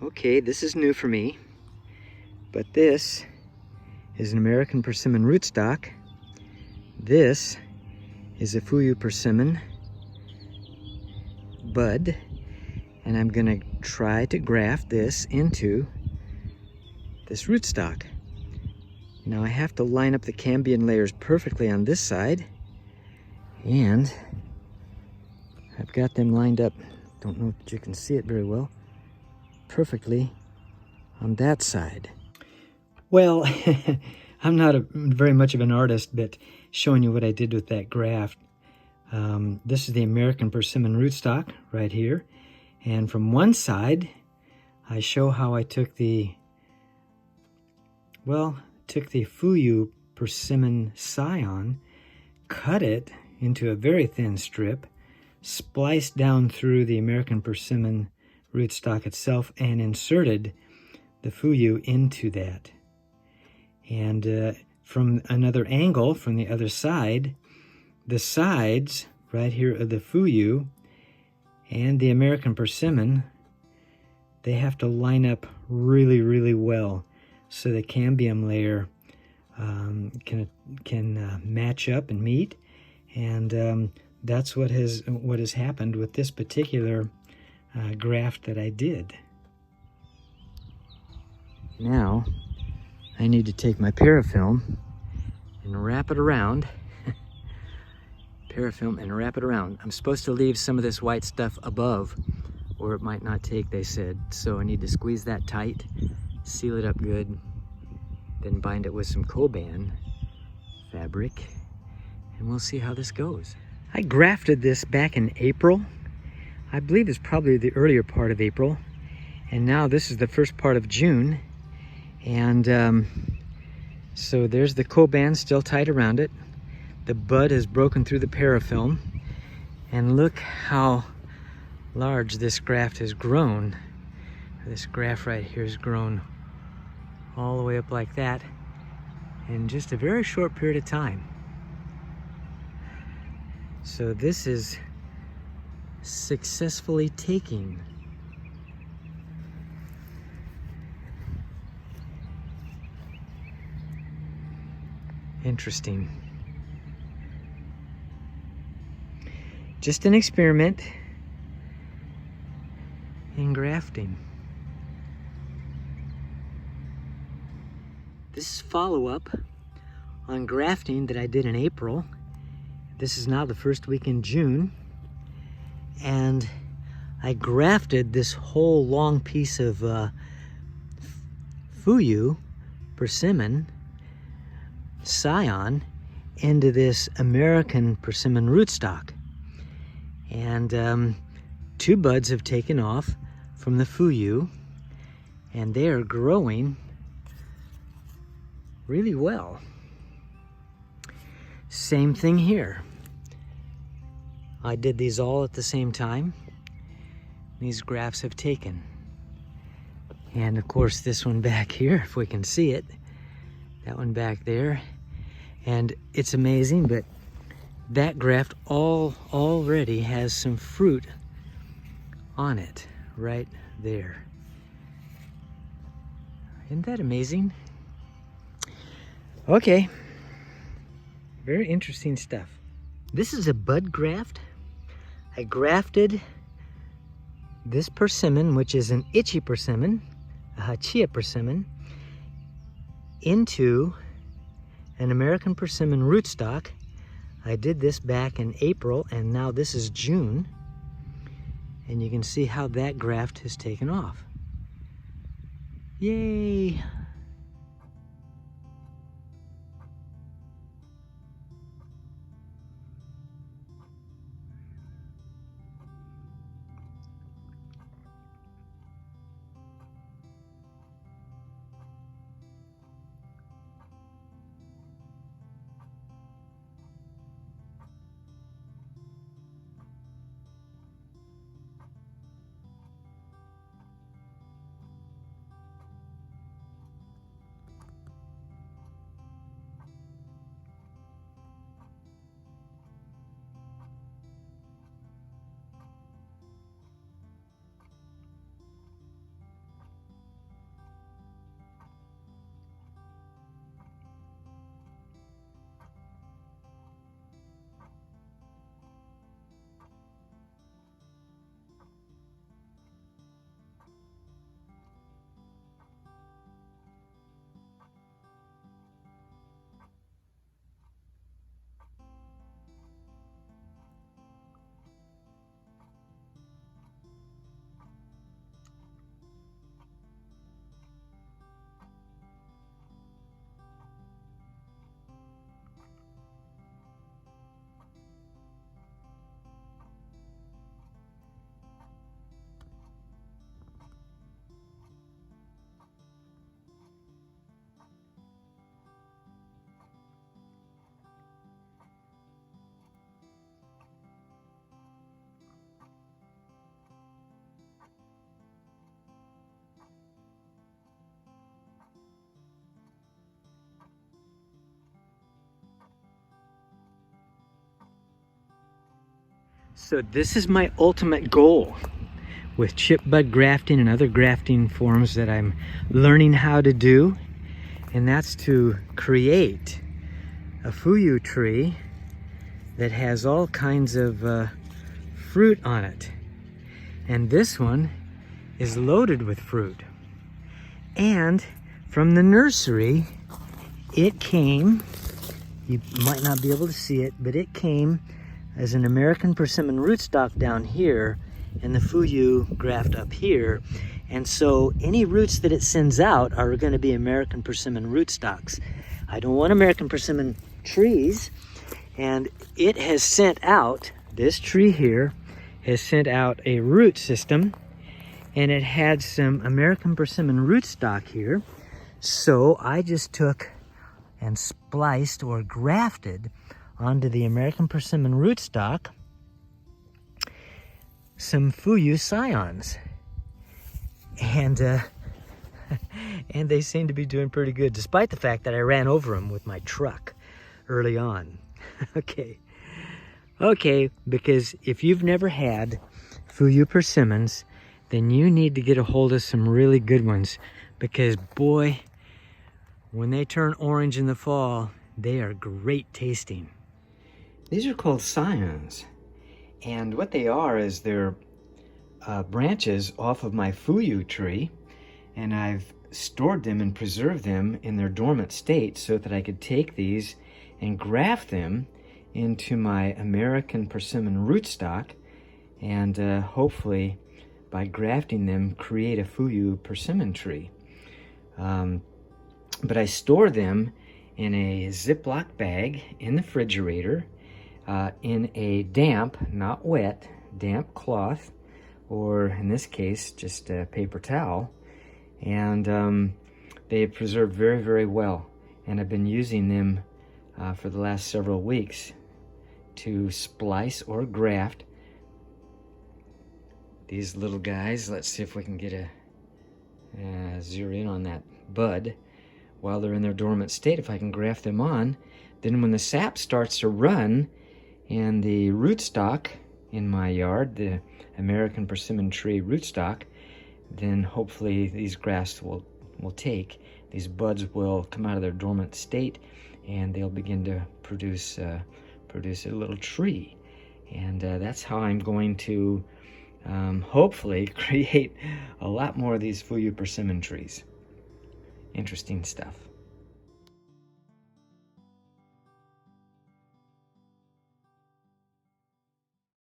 Okay, this is new for me, but this is an American persimmon rootstock. This is a Fuyu persimmon bud, and I'm gonna try to graft this into this rootstock. Now I have to line up the cambium layers perfectly on this side, and I've got them lined up, don't know if you can see it very well, perfectly on that side. Well, I'm not very much of an artist, but showing you what I did with that graft. This is the American persimmon rootstock right here. And from one side, I show how I took the Fuyu persimmon scion, cut it into a very thin strip, spliced down through the American persimmon rootstock itself, and inserted the Fuyu into that. And from another angle, from the other side, the sides right here of the Fuyu and the American persimmon, they have to line up really, really well so the cambium layer can match up and meet. And that's what has happened with this particular graft that I did. Now I need to take my parafilm and wrap it around. Parafilm and wrap it around. I'm supposed to leave some of this white stuff above, or it might not take, they said. So I need to squeeze that tight, seal it up good, then bind it with some Coban fabric, and we'll see how this goes. I grafted this back in April. I believe it's probably the earlier part of April, and now this is the first part of June. And so there's the Coban still tight around it. The bud has broken through the parafilm, and look how large this graft has grown. This graft right here has grown all the way up like that in just a very short period of time. So this is successfully taking. Interesting. Just an experiment in grafting. This is follow-up on grafting that I did in April. This is now the first week in June, and I grafted this whole long piece of Fuyu persimmon scion into this American persimmon rootstock. And 2 buds have taken off from the Fuyu, and they are growing really well. Same thing here. I did these all at the same time. These grafts have taken. And of course this one back here, if we can see it, that one back there. And it's amazing, but that graft already has some fruit on it right there. Isn't that amazing? Okay, very interesting stuff. This is a bud graft. I grafted this persimmon, which is an itchy persimmon, a hachia persimmon, into an American persimmon rootstock. I did this back in April, and now this is June, and you can see how that graft has taken off. Yay! So this is my ultimate goal with chip bud grafting and other grafting forms that I'm learning how to do, and that's to create a Fuyu tree that has all kinds of fruit on it. And this one is loaded with fruit. And from the nursery, it came, you might not be able to see it, but it came as an American persimmon rootstock down here and the Fuyu graft up here. And so any roots that it sends out are going to be American persimmon rootstocks. I don't want American persimmon trees, and it has sent out, this tree here has sent out a root system, and it had some American persimmon rootstock here. So I just took and spliced or grafted onto the American persimmon rootstock some Fuyu scions, and and they seem to be doing pretty good, despite the fact that I ran over them with my truck early on. Okay, because if you've never had Fuyu persimmons, then you need to get a hold of some really good ones, because boy, when they turn orange in the fall, they are great tasting. These are called scions. And what they are is they're branches off of my Fuyu tree, and I've stored them and preserved them in their dormant state so that I could take these and graft them into my American persimmon rootstock, and hopefully by grafting them create a Fuyu persimmon tree. But I store them in a Ziploc bag in the refrigerator, in a damp, not wet, damp cloth, or in this case, just a paper towel. And they preserve very, very well. And I've been using them for the last several weeks to splice or graft these little guys. Let's see if we can get a zero in on that bud while they're in their dormant state. If I can graft them on, then when the sap starts to run and the rootstock in my yard, the American persimmon tree rootstock, then hopefully these grafts will take. These buds will come out of their dormant state, and they'll begin to produce a little tree. And that's how I'm going to hopefully create a lot more of these Fuyu persimmon trees. Interesting stuff.